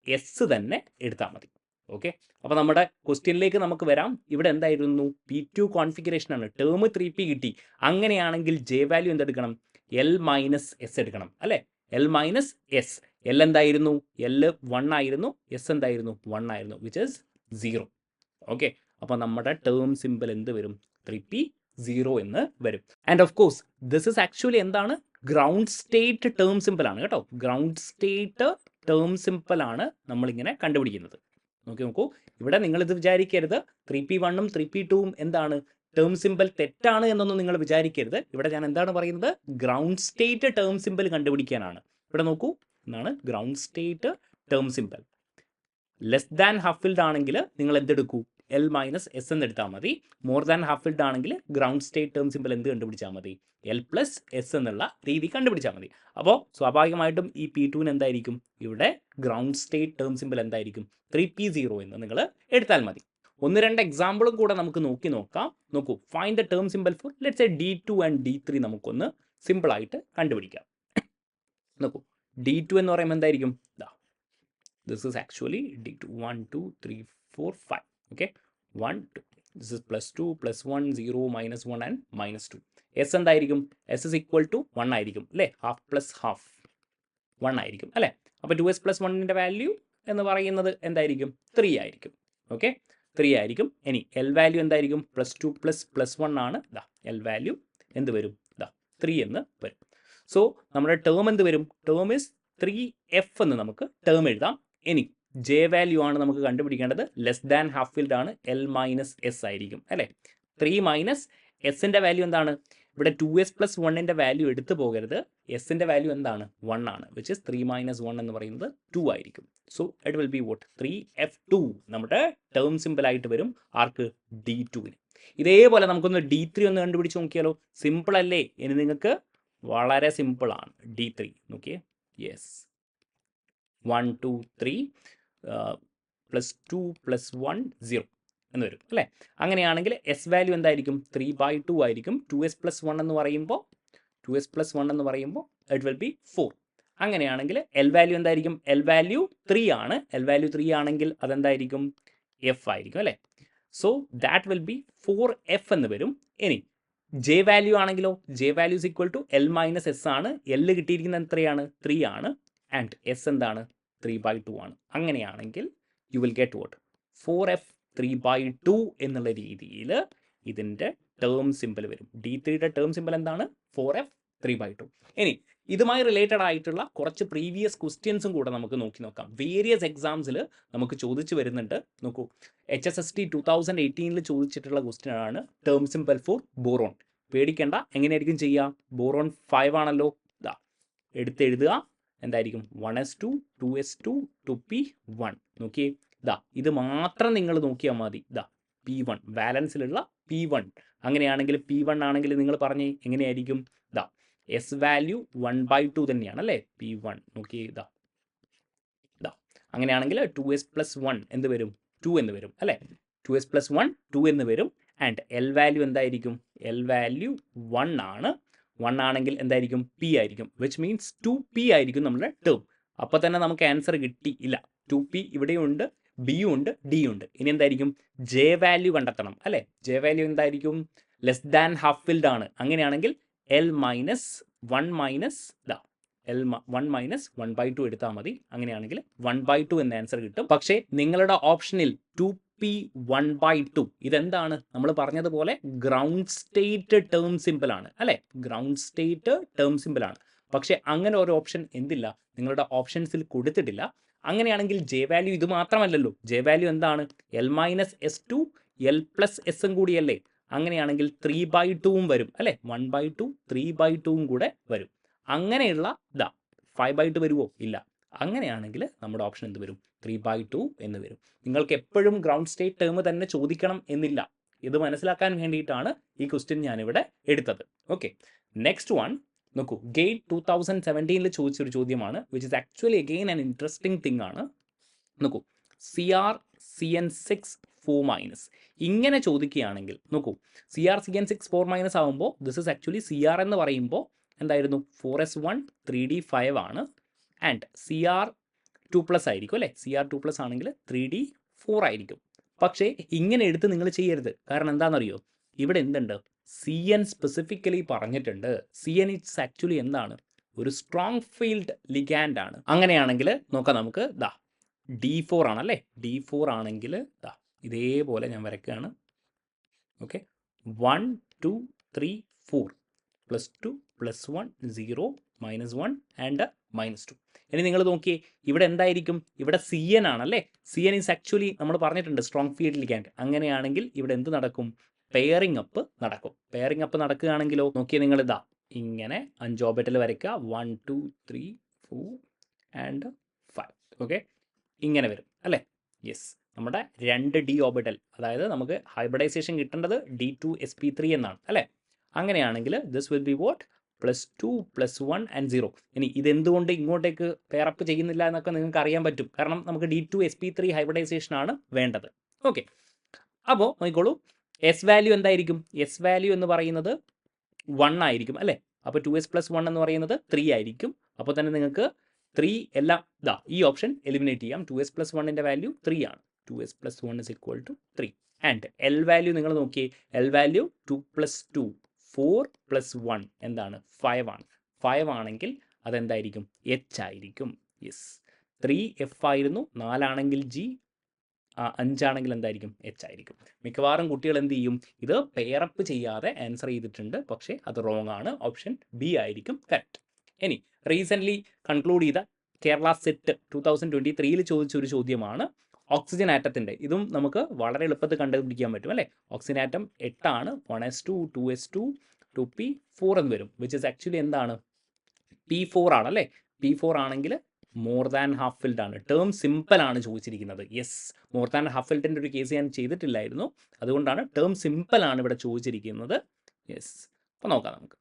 എസ് തന്നെ എടുത്താൽ മതി. ഓക്കെ, അപ്പോൾ നമ്മുടെ ക്വസ്റ്റ്യനിലേക്ക് നമുക്ക് വരാം. ഇവിടെ എന്തായിരുന്നു, P2 കോൺഫിഗറേഷൻ ആണ്, ടേം 3P കിട്ടി. അങ്ങനെയാണെങ്കിൽ ജെ വാല്യൂ എന്തെടുക്കണം, L-S എടുക്കണം അല്ലേ? L-S. എൽ എന്തായിരുന്നു, എൽ 1 ആയിരുന്നു, എസ് എന്തായിരുന്നു, 1 ആയിരുന്നു, വിച്ച് ഇസ് 0. ഓക്കെ, അപ്പോൾ നമ്മുടെ ടേം സിമ്പിൾ എന്ത് വരും, 3P 0 എന്ന് വരും. And of course this is actually എന്താണ്, ഗ്രൗണ്ട് സ്റ്റേറ്റ് ടേം സിമ്പിൾ ആണ് കേട്ടോ. ഗ്രൗണ്ട് സ്റ്റേറ്റ് ടേം സിമ്പിൾ ആണ് നമ്മളിങ്ങനെ കണ്ടുപിടിക്കുന്നത്. നോക്കൂ, ഇവിടെ നിങ്ങളിത് വിചാരിക്കരുത് 3P1 3P2 എന്താണ് ടേം സിമ്പിൾ തെറ്റാണ് എന്നൊന്നും നിങ്ങൾ വിചാരിക്കരുത്. ഇവിടെ ഞാൻ എന്താണ് പറയുന്നത്, ഗ്രൗണ്ട് സ്റ്റേറ്റ് ടേം സിമ്പിൾ കണ്ടുപിടിക്കാനാണ്. ഇവിടെ നോക്കൂ, എന്നാണ് ground state term simple. Less than half filled ആണെങ്കിൽ നിങ്ങൾ എന്തെടുക്കൂ, L-S എന്ന് എടുത്താൽ മതി. മോർ ദാൻ ഹാഫ് ഫിൽഡ് ആണെങ്കിൽ ഗ്രൗണ്ട് സ്റ്റേറ്റ് ടേം സിമ്പിൾ എന്ത് കണ്ടുപിടിച്ചാൽ മതി, L+S എന്നുള്ള രീതി കണ്ടുപിടിച്ചാൽ മതി. അപ്പോൾ സ്വാഭാവികമായിട്ടും ഈ P2 എന്തായിരിക്കും, ഇവിടെ ഗ്രൗണ്ട് സ്റ്റേറ്റ് ടേം സിമ്പിൾ എന്തായിരിക്കും, 3P0 എന്ന് നിങ്ങൾ എടുത്താൽ മതി. 1-2 എക്സാമ്പിളും കൂടെ നമുക്ക് നോക്കാം. നോക്കൂ, find the term symbol for let's say D2 and D3 നമുക്കൊന്ന് സിമ്പിളായിട്ട് കണ്ടുപിടിക്കാം. നോക്കൂ, D2 എന്ന് പറയുമ്പോൾ എന്തായിരിക്കും, this is actually D2 1 2 3 4 5. Okay, 1 2, this is +2 +1 0 -1 and -2. S എന്തായിരിക്കും, എസ് ഇസ് ഈക്വൽ ടു 1 ആയിരിക്കും അല്ലേ? ഹാഫ് പ്ലസ് ഹാഫ് 1 ആയിരിക്കും അല്ലേ? അപ്പോൾ 2s+1ൻ്റെ വാല്യൂ എന്ന് പറയുന്നത് എന്തായിരിക്കും, 3 ആയിരിക്കും. ഓക്കെ, 3 ആയിരിക്കും. ഇനി എൽ വാല്യൂ എന്തായിരിക്കും, +2 +1 ആണ്. എൽ വാല്യൂ എന്ത് വരും, 3 എന്ന് വരും. സോ നമ്മുടെ ടേം എന്ത് വരും, ടേം ഇസ് 3F എന്ന് നമുക്ക് ടേം എഴുതാം. ഇനി ജെ വാല്യൂ ആണ് നമുക്ക് കണ്ടുപിടിക്കേണ്ടത്, ലെസ് ദാൻ ഹാഫ് ഫിൽഡ് ആണ്, L-S ആയിരിക്കും അല്ലേ? 3 - എസിൻ്റെ വാല്യൂ എന്താണ്, ഇവിടെ 2s+1ൻ്റെ വാല്യൂ എടുത്തു പോകരുത്. എസിൻ്റെ വാല്യൂ എന്താണ്, 1 ആണ്, വിച്ച് ഇസ് 3 - 1 എന്ന് പറയുന്നത് 2 ആയിരിക്കും. So it will be vote 3F2 നമ്മുടെ ടേം സിമ്പിൾ ആയിട്ട് വരും. ആർക്ക്, D2ന്. ഇതേപോലെ നമുക്കൊന്ന് D3 ഒന്ന് കണ്ടുപിടിച്ച് നോക്കിയാലോ. സിമ്പിൾ അല്ലേ? ഇനി നിങ്ങൾക്ക് വളരെ സിമ്പിളാണ്. D3 നോക്കിയേ, യെസ് 1 2 3 +2 +1 0 എന്ന് വരും അല്ലേ? അങ്ങനെയാണെങ്കിൽ എസ് വാല്യൂ എന്തായിരിക്കും, 3/2 ആയിരിക്കും. 2s+1 എന്ന് പറയുമ്പോൾ ഇറ്റ് വിൽ ബി 4. അങ്ങനെയാണെങ്കിൽ എൽ വാല്യൂ എന്തായിരിക്കും, എൽ വാല്യൂ 3 ആണ്. എൽ വാല്യൂ 3 ആണെങ്കിൽ അതെന്തായിരിക്കും, എഫ് ആയിരിക്കും അല്ലേ? So that will B 4F എന്ന് വരും. ഇനി ജെ വാല്യൂ ആണെങ്കിലോ, J value is equal to L-S ആണ്. എൽ കിട്ടിയിരിക്കുന്നത് എത്രയാണ്, 3 ആണ്. ആൻഡ് എസ് എന്താണ്, 3/2 ആണ്. അങ്ങനെയാണെങ്കിൽ you will get vote 4F 3/2 എന്നുള്ള രീതിയിൽ ഇതിൻ്റെ ടേം സിമ്പിൾ വരും. D3യുടെ ടേം സിമ്പിൾ എന്താണ്, 4F 3/2. ഇനി ഇതുമായി റിലേറ്റഡ് ആയിട്ടുള്ള കുറച്ച് പ്രീവിയസ് ക്വസ്റ്റ്യൻസും കൂടെ നമുക്ക് നോക്കാം. വേരിയസ് എക്സാംസിൽ നമുക്ക് ചോദിച്ചു വരുന്നുണ്ട്. നോക്കൂ, HSST 2018 ചോദിച്ചിട്ടുള്ള ക്വസ്റ്റ്യൻ ആണ് ടേം സിമ്പിൾ ഫോർ ബോറോൺ. പേടിക്കേണ്ട, എങ്ങനെയായിരിക്കും ചെയ്യുക, ബോറോൺ 5 ആണല്ലോ, എഴുതുക എന്തായിരിക്കും, 1s2 2s2 2p1. നോക്കിയേ, ഇത് മാത്രം നിങ്ങൾ നോക്കിയാൽ മതി. P1 ബാലൻസിലുള്ള P1. അങ്ങനെയാണെങ്കിൽ P1 ആണെങ്കിൽ നിങ്ങൾ പറഞ്ഞേ എങ്ങനെയായിരിക്കും, എസ് വാല്യൂ 1/2 തന്നെയാണ് അല്ലേ, P1. നോക്കിയേ, അങ്ങനെയാണെങ്കിൽ 2s+1 എന്ത് വരും, 2 എന്ന് വരും അല്ലേ? 2s+1 2 എന്ന് വരും. ആൻഡ് എൽ വാല്യൂ എന്തായിരിക്കും, എൽ വാല്യൂ 1 ആണ്. 1 ആണെങ്കിൽ എന്തായിരിക്കും, P ആയിരിക്കും, വിച്ച് മീൻസ് 2P ആയിരിക്കും നമ്മുടെ ടേം. അപ്പോൾ തന്നെ നമുക്ക് ആൻസർ കിട്ടിയില്ല. 2P ഇവിടെയുണ്ട്, ബിയും ഉണ്ട്, ഡിയും ഉണ്ട്. ഇനി എന്തായിരിക്കും, ജെ വാല്യൂ കണ്ടെത്തണം അല്ലേ? ജെ വാല്യൂ എന്തായിരിക്കും, ലെസ് ദാൻ ഹാഫ് ഫിൽഡ് ആണ്. അങ്ങനെയാണെങ്കിൽ L-1 1/2 എടുത്താൽ മതി. അങ്ങനെയാണെങ്കിൽ 1/2 എന്ന ആൻസർ കിട്ടും. പക്ഷേ നിങ്ങളുടെ ഓപ്ഷനിൽ 2P 1/2 ഇതെന്താണ്, നമ്മൾ പറഞ്ഞതുപോലെ ഗ്രൗണ്ട് സ്റ്റേറ്റ് ടേം സിമ്പിൾ ആണ് അല്ലേ? ഗ്രൗണ്ട് സ്റ്റേറ്റ് ടേം സിമ്പിൾ ആണ്. പക്ഷേ അങ്ങനെ ഒരു ഓപ്ഷൻ എന്തില്ല, നിങ്ങളുടെ ഓപ്ഷൻസിൽ കൊടുത്തിട്ടില്ല. അങ്ങനെയാണെങ്കിൽ ജെ വാല്യൂ ഇത് മാത്രമല്ലല്ലോ, ജെ വാല്യൂ എന്താണ്, L-S2 L+S കൂടിയല്ലേ? അങ്ങനെയാണെങ്കിൽ 3/2 വരും അല്ലേ? 1/2 3/2 കൂടെ വരും. അങ്ങനെയുള്ള 5/2 വരുമോ? ഇല്ല. അങ്ങനെയാണെങ്കിൽ നമ്മുടെ ഓപ്ഷൻ എന്ത് വരും? 3/2 എന്ന് വരും. നിങ്ങൾക്ക് എപ്പോഴും ഗ്രൗണ്ട് സ്റ്റേറ്റ് ടേം തന്നെ ചോദിക്കണം എന്നില്ല. ഇത് മനസ്സിലാക്കാൻ വേണ്ടിയിട്ടാണ് ഈ ക്വസ്റ്റ്യൻ ഞാനിവിടെ എടുത്തത്. ഓക്കെ, നെക്സ്റ്റ് വൺ നോക്കൂ. ഗേറ്റ് 2017 ചോദിച്ചൊരു ചോദ്യമാണ്, which is actually again an interesting thing ആണ്. നോക്കൂ, CR/CN6 4- ഇങ്ങനെ ചോദിക്കുകയാണെങ്കിൽ നോക്കൂ, CR/CN6 4- ആകുമ്പോൾ ദിസ് ഇസ് ആക്ച്വലി CR എന്ന് പറയുമ്പോൾ എന്തായിരുന്നു? 4s1 3d5 ആണ്. ആൻഡ് CR2+ ആയിരിക്കും അല്ലേ? CR2+ ആണെങ്കിൽ 3d4 ആയിരിക്കും. പക്ഷേ ഇങ്ങനെ എടുത്ത് നിങ്ങൾ ചെയ്യരുത്. കാരണം എന്താണെന്നറിയോ? ഇവിടെ എന്തുണ്ട്? CN സ്പെസിഫിക്കലി പറഞ്ഞിട്ടുണ്ട്. CN ഇറ്റ്സ് ആക്ച്വലി എന്താണ്? ഒരു സ്ട്രോങ് ഫീൽഡ് ലിഗാൻഡ് ആണ്. അങ്ങനെയാണെങ്കിൽ നോക്കാം നമുക്ക്. D4 ആണല്ലേ? D4 ആണെങ്കിൽ ഇതേപോലെ ഞാൻ വരയ്ക്കുകയാണ്. Okay, 1 2 3 4 +2 +1 0 -1 and -2. ഇനി നിങ്ങൾ നോക്കിയേ, ഇവിടെ എന്തായിരിക്കും? ഇവിടെ CN ആണല്ലേ? CN ഈസ് ആക്ച്വലി നമ്മൾ പറഞ്ഞിട്ടുണ്ട് സ്ട്രോങ് ഫീൽഡ് ലിഗാൻഡ്. അങ്ങനെയാണെങ്കിൽ ഇവിടെ എന്ത് നടക്കും? പെയറിംഗ് അപ്പ് നടക്കും. പെയറിംഗ് അപ്പ് നടക്കുകയാണെങ്കിലോ, നോക്കിയേ നിങ്ങൾ ഇങ്ങനെ 5 ഓർബിറ്റൽ വരയ്ക്കുക. 1 2 3 4 ആൻഡ് 5. ഓക്കെ, ഇങ്ങനെ വരും അല്ലേ? യെസ്, നമ്മുടെ 2d ഓർബിറ്റൽ, അതായത് നമുക്ക് ഹൈബ്രിഡൈസേഷൻ കിട്ടേണ്ടത് D2sp3 എന്നാണ് അല്ലേ? അങ്ങനെയാണെങ്കിൽ this will B what? +2 +1 and 0. ഇനി ഇതെന്തുകൊണ്ട് ഇങ്ങോട്ടേക്ക് പെയറപ്പ് ചെയ്യുന്നില്ല എന്നൊക്കെ നിങ്ങൾക്ക് അറിയാൻ പറ്റും. കാരണം നമുക്ക് D2sp3 ഹൈബ്രിഡൈസേഷൻ ആണ് വേണ്ടത്. ഓക്കെ, അപ്പോൾ നോക്കിക്കോളൂ, എസ് വാല്യൂ എന്തായിരിക്കും? എസ് വാല്യൂ എന്ന് പറയുന്നത് 1 ആയിരിക്കും അല്ലേ? അപ്പോൾ 2s + 1 എന്ന് പറയുന്നത് 3 ആയിരിക്കും. അപ്പോൾ തന്നെ നിങ്ങൾക്ക് 3 എല്ലാം ഈ ഓപ്ഷൻ എലിമിനേറ്റ് ചെയ്യാം. 2s + 1ൻ്റെ വാല്യൂ 3 ആണ്. 2s + 1 = 3. ആൻഡ് എൽ വാല്യൂ നിങ്ങൾ നോക്കിയേ, എൽ വാല്യൂ 2 + 2 4 + 1 എന്താണ്? 5 ആണ്. 5 ആണെങ്കിൽ അതെന്തായിരിക്കും? H ആയിരിക്കും. യെസ്, 3f ആയിരുന്നു. 4 ആണെങ്കിൽ G, 5 ആണെങ്കിൽ എന്തായിരിക്കും? H ആയിരിക്കും. മിക്കവാറും കുട്ടികൾ എന്ത് ചെയ്യും? ഇത് പെയറപ്പ് ചെയ്യാതെ ആൻസർ ചെയ്തിട്ടുണ്ട്. പക്ഷേ അത് റോങ് ആണ്. ഓപ്ഷൻ ബി ആയിരിക്കും കറക്റ്റ്. ഇനി റീസെൻ്റ്ലി കൺക്ലൂഡ് ചെയ്ത കേരള സെറ്റ് 2023 ചോദിച്ച ഒരു ചോദ്യമാണ് ഓക്സിജൻ ആറ്റത്തിൻ്റെ. ഇതും നമുക്ക് വളരെ എളുപ്പത്തിൽ കണ്ടുപിടിക്കാൻ പറ്റും അല്ലേ? ഓക്സിജൻ ആറ്റം 8 ആണ്. 1s2 2s2 2p4 എന്ന് വരും, വിച്ച് ഇസ് ആക്ച്വലി എന്താണ്? P4 ആണല്ലേ? P4 ആണെങ്കിൽ മോർ ദാൻ ഹാഫ് ഫിൽഡ് ആണ്. ടേം സിമ്പിൾ ആണ് ചോദിച്ചിരിക്കുന്നത്. യെസ്, മോർ ദാൻ ഹാഫ് ഫിൽഡിൻ്റെ ഒരു കേസ് ഞാൻ ചെയ്തിട്ടില്ലായിരുന്നു. അതുകൊണ്ടാണ് ടേം സിമ്പിൾ ആണ് ഇവിടെ ചോദിച്ചിരിക്കുന്നത്. യെസ്, അപ്പോൾ നോക്കാം നമുക്ക്.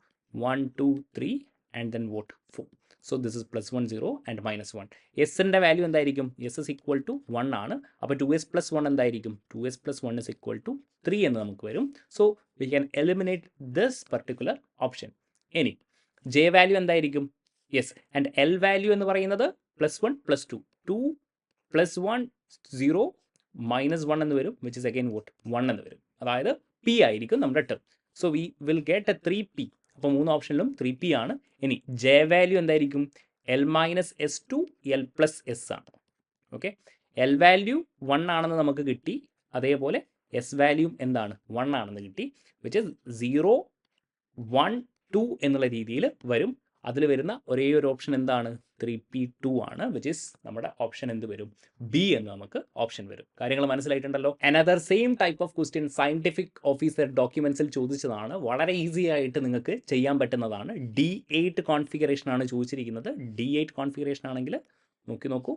1 2 3 and then what 4. So this is +1 0 and -1. എസിൻ്റെ വാല്യൂ എന്തായിരിക്കും? എസ് ഇസ് ഈക്വൽ ടു 1 ആണ്. അപ്പോൾ 2s + 1 എന്തായിരിക്കും? 2s + 1 ഇസ് ഈക്വൽ ടു 3 എന്ന് നമുക്ക് വരും. So we can eliminate this particular option. ഇനി ജെ വാല്യൂ എന്തായിരിക്കും? യെസ്, ആൻഡ് എൽ വാല്യൂ എന്ന് പറയുന്നത് +1 +2 2 +1 0 -1 എന്ന് വരും, വിച്ച് ഇസ് അഗൈൻ വോട്ട് 1 എന്ന് വരും. അതായത് പി ആയിരിക്കും നമ്മുടെ term. So we will get A 3p. അപ്പോൾ 3 ഓപ്ഷനിലും 3p ആണ്. ഇനി ജെ വാല്യൂ എന്തായിരിക്കും? L - S2 L + S ആണ്. ഓക്കെ, എൽ വാല്യൂ 1 ആണെന്ന് നമുക്ക് കിട്ടി. അതേപോലെ എസ് വാല്യൂ എന്താണ്? 1 ആണെന്ന് കിട്ടി, വിച്ച് ഇസ് 0 1 2 എന്നുള്ള രീതിയിൽ വരും. അതിൽ വരുന്ന ഒരേ ഒരു ഓപ്ഷൻ എന്താണ്? 3p2 ആണ്, വിച്ച് ഇസ് നമ്മുടെ ഓപ്ഷൻ എന്ത് വരും? ബി എന്ന് നമുക്ക് ഓപ്ഷൻ വരും. കാര്യങ്ങൾ മനസ്സിലായിട്ടുണ്ടല്ലോ. Another same type of question scientific officer ഡോക്യുമെന്റ്സിൽ ചോദിച്ചതാണ്. വളരെ ഈസി ആയിട്ട് നിങ്ങൾക്ക് ചെയ്യാൻ പറ്റുന്നതാണ്. D8 കോൺഫിഗറേഷൻ ആണ് ചോദിച്ചിരിക്കുന്നത്. D8 കോൺഫിഗറേഷൻ ആണെങ്കിൽ നോക്കൂ,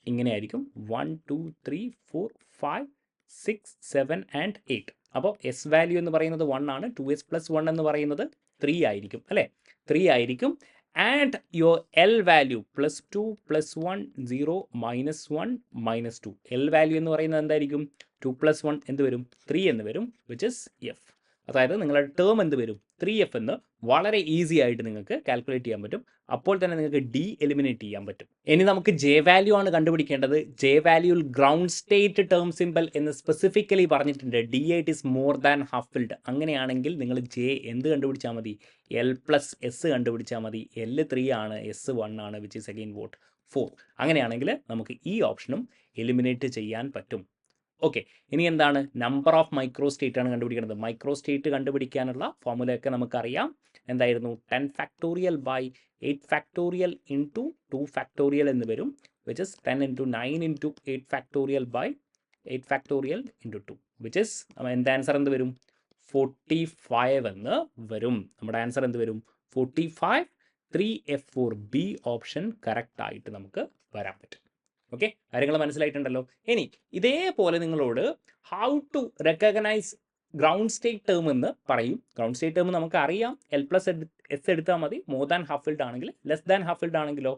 ഇങ്ങനെയായിരിക്കും. 1 2 3 4 5 6 7 ആൻഡ് 8. അപ്പോൾ എസ് വാല്യൂ എന്ന് പറയുന്നത് 1 ആണ്. 2s + 1 എന്ന് പറയുന്നത് 3 ആയിരിക്കും അല്ലേ? 3 ആയിരിക്കും. And your L value +2 +1 0 -1 -2. L value എന്ന് പറയുന്നത് എന്തായിരിക്കും? 2 + 1 എന്ത് വരും? 3 എന്ന് വരും, വിച്ച് ഇസ് എഫ്. അതായത് നിങ്ങളുടെ ടേം എന്ത് വരും? 3f എന്ന് വളരെ ഈസി ആയിട്ട് നിങ്ങൾക്ക് കാൽക്കുലേറ്റ് ചെയ്യാൻ പറ്റും. അപ്പോൾ തന്നെ നിങ്ങൾക്ക് ഡി എലിമിനേറ്റ് ചെയ്യാൻ പറ്റും. ഇനി നമുക്ക് ജെ വാല്യൂ ആണ് കണ്ടുപിടിക്കേണ്ടത്. ജെ വാല്യൂവിൽ ഗ്രൗണ്ട് സ്റ്റേറ്റ് ടേം സിമ്പിൾ എന്ന് സ്പെസിഫിക്കലി പറഞ്ഞിട്ടുണ്ട്. D8 is more than half filled. അങ്ങനെയാണെങ്കിൽ നിങ്ങൾ ജെ എന്ത് കണ്ടുപിടിച്ചാൽ മതി? L + S കണ്ടുപിടിച്ചാൽ മതി. L 3 ആണ്, S 1 ആണ്, വിച്ച് ഇസ് അഗെയിൻ വോട്ട് 4. അങ്ങനെയാണെങ്കിൽ നമുക്ക് ഈ ഓപ്ഷനും എലിമിനേറ്റ് ചെയ്യാൻ പറ്റും. ഓക്കെ, ഇനി എന്താണ്? നമ്പർ ഓഫ് മൈക്രോ സ്റ്റേറ്റ് ആണ് കണ്ടുപിടിക്കുന്നത്. മൈക്രോ സ്റ്റേറ്റ് കണ്ടുപിടിക്കാനുള്ള ഫോർമുലയൊക്കെ നമുക്കറിയാം. എന്തായിരുന്നു? 10 factorial by 8 factorial into 2 factorial എന്ന് വരും, which is 10 × 9 × 8 factorial by 8 factorial into 2, which is എൻ്റെ ആൻസർ എന്ത് വരും? 45 എന്ന് വരും. നമ്മുടെ ആൻസർ എന്ത് വരും? 45 3F4B ഓപ്ഷൻ കറക്റ്റ് ആയിട്ട് നമുക്ക് വരാൻ പറ്റും. ഓക്കെ, കാര്യങ്ങൾ മനസ്സിലായിട്ടുണ്ടല്ലോ. ഇനി ഇതേപോലെ നിങ്ങളോട് how to recognise ground state term എന്ന് പറയും. ഗ്രൗണ്ട് സ്റ്റേറ്റ് ടേം നമുക്ക് അറിയാം, L+S എടുത്താൽ മതി. മോർ ദാൻ ഹാഫ് ഫിൽഡ് ആണെങ്കിൽ, ലെസ് ദാൻ ഹാഫ് ഫിൽഡ് ആണെങ്കിലോ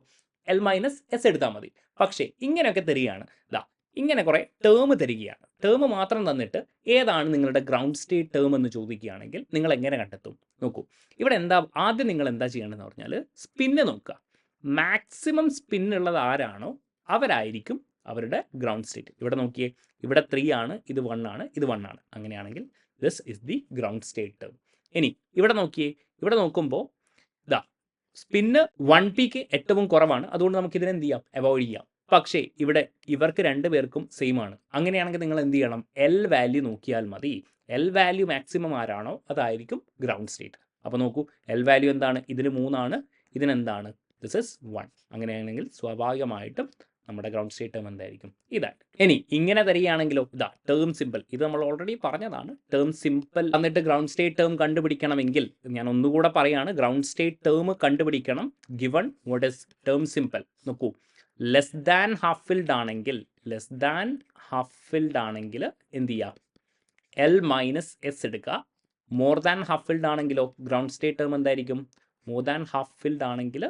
L-S എടുത്താൽ മതി. പക്ഷേ ഇങ്ങനെയൊക്കെ തരികയാണ്, ഇങ്ങനെ കുറേ ടേം തരികയാണ്. ടേം മാത്രം തന്നിട്ട് ഏതാണ് നിങ്ങളുടെ ഗ്രൗണ്ട് സ്റ്റേറ്റ് ടേം എന്ന് ചോദിക്കുകയാണെങ്കിൽ നിങ്ങൾ എങ്ങനെ കണ്ടെത്തും? നോക്കൂ, ഇവിടെ ആദ്യം നിങ്ങൾ എന്താ ചെയ്യേണ്ടതെന്ന് പറഞ്ഞാൽ സ്പിന്ന് നോക്കുക. മാക്സിമം സ്പിന്നുള്ളത് ആരാണോ അവരായിരിക്കും അവരുടെ ഗ്രൗണ്ട് സ്റ്റേറ്റ്. ഇവിടെ നോക്കിയേ, ഇവിടെ 3 ആണ്, ഇത് 1 ആണ്, ഇത് 1 ആണ്. അങ്ങനെയാണെങ്കിൽ this is the ground state term. ഇനി ഇവിടെ നോക്കിയേ, ഇവിടെ നോക്കുമ്പോൾ സ്പിന്ന് 1P ഏറ്റവും കുറവാണ്, അതുകൊണ്ട് നമുക്ക് ഇതിനെ എന്ത് ചെയ്യാം, അവോയ്ഡ് ചെയ്യാം. പക്ഷേ ഇവിടെ ഇവർക്ക് രണ്ടുപേർക്കും സെയിം ആണ്. അങ്ങനെയാണെങ്കിൽ നിങ്ങൾ എന്ത് ചെയ്യണം, L വാല്യൂ നോക്കിയാൽ മതി. L വാല്യൂ മാക്സിമം ആരാണോ അതായിരിക്കും ഗ്രൗണ്ട് സ്റ്റേറ്റ്. അപ്പോൾ നോക്കൂ, L വാല്യൂ എന്താണ്, ഇതിന് 3 ആണ്, ഇതിനെന്താണ്, ദിസ് ഇസ് 1. അങ്ങനെയാണെങ്കിൽ സ്വാഭാവികമായിട്ടും നമ്മുടെ ഗ്രൗണ്ട് സ്റ്റേറ്റ് ടേം എന്തായിരിക്കും, ഇതാണ്. ഇനി ഇങ്ങനെ തരികയാണെങ്കിലോ, ടേം സിമ്പിൾ, ഇത് നമ്മൾ ഓൾറെഡി പറഞ്ഞതാണ്. ടേം സിമ്പിൾ എന്നിട്ട് ഗ്രൗണ്ട് സ്റ്റേറ്റ് ടേം കണ്ടുപിടിക്കണമെങ്കിൽ ഞാൻ ഒന്നുകൂടെ പറയാണ്, ഗ്രൗണ്ട് സ്റ്റേറ്റ് ടേം കണ്ടുപിടിക്കണം. Given what is term symbol, നോക്കൂ, ലെസ് ദാൻ ഹാഫ് ഫിൽഡ് ആണെങ്കിൽ, എന്ത് ചെയ്യുക, L-S എടുക്കുക. മോർ ദാൻ ഹാഫ് ഫിൽഡ് ആണെങ്കിലോ ഗ്രൗണ്ട് സ്റ്റേറ്റ് ടേം എന്തായിരിക്കും, മോർ ദാൻ ഹാഫ് ഫിൽഡ് ആണെങ്കിൽ,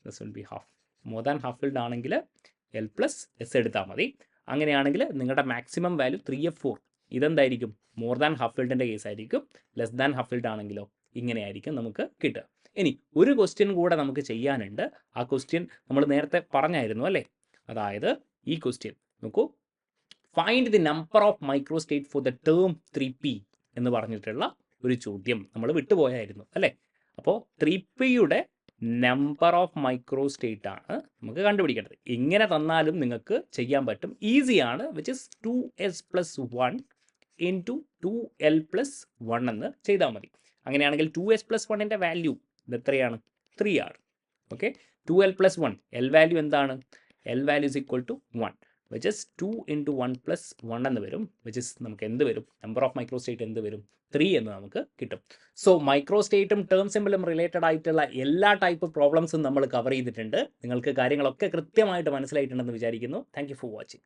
this will be half. More than half filled ആണെങ്കിൽ L+S എടുത്താൽ മതി. അങ്ങനെയാണെങ്കിൽ നിങ്ങളുടെ മാക്സിമം വാല്യൂ 3F4. ഇതെന്തായിരിക്കും, മോർ ദാൻ ഹാഫ് ഫിൽഡിൻ്റെ കേസ് ആയിരിക്കും. ലെസ് ദാൻ ഹാഫ് ഫിൽഡ് ആണെങ്കിലോ ഇങ്ങനെയായിരിക്കും നമുക്ക് കിട്ടുക. ഇനി ഒരു ക്വസ്റ്റ്യൻ കൂടെ നമുക്ക് ചെയ്യാനുണ്ട്. ആ ക്വസ്റ്റ്യൻ നമ്മൾ നേരത്തെ പറഞ്ഞായിരുന്നു അല്ലേ, അതായത് ഈ ക്വസ്റ്റ്യൻ നോക്കൂ, find the number of microstate for the term 3P എന്ന് പറഞ്ഞിട്ടുള്ള ഒരു ചോദ്യം നമ്മൾ വിട്ടുപോയായിരുന്നു അല്ലേ. അപ്പോൾ 3Pയുടെ നമ്പർ ഓഫ് മൈക്രോസ്റ്റേറ്റ് ആണ് നമുക്ക് കണ്ടുപിടിക്കേണ്ടത്. ഇങ്ങനെ തന്നാലും നിങ്ങൾക്ക് ചെയ്യാൻ പറ്റും, ഈസിയാണ്. Which is 2S+1 into 2L+1 എന്ന് ചെയ്താൽ മതി. അങ്ങനെയാണെങ്കിൽ 2S+1ൻ്റെ വാല്യൂ ഇത് എത്രയാണ്, 3 ആണ്. ഓക്കെ, 2L+1, L വാല്യൂ എന്താണ്, L value is equal to 1, which is 2 into 1+1 എന്ന് വരും. വിച്ച് ഇസ് നമുക്ക് എന്ത് വരും, നമ്പർ ഓഫ് മൈക്രോസ്റ്റേറ്റ് എന്ത് വരും, 3 എന്ന് നമുക്ക് കിട്ടും. സോ മൈക്രോസ്റ്റേറ്റും ടേം സിമ്പിളും റിലേറ്റഡ് ആയിട്ടുള്ള എല്ലാ ടൈപ്പ് പ്രോബ്ലംസും നമ്മൾ കവർ ചെയ്തിട്ടുണ്ട്. നിങ്ങൾക്ക് കാര്യങ്ങളൊക്കെ കൃത്യമായിട്ട് മനസ്സിലായിട്ടുണ്ടെന്ന് വിചാരിക്കുന്നു. Thank you for watching.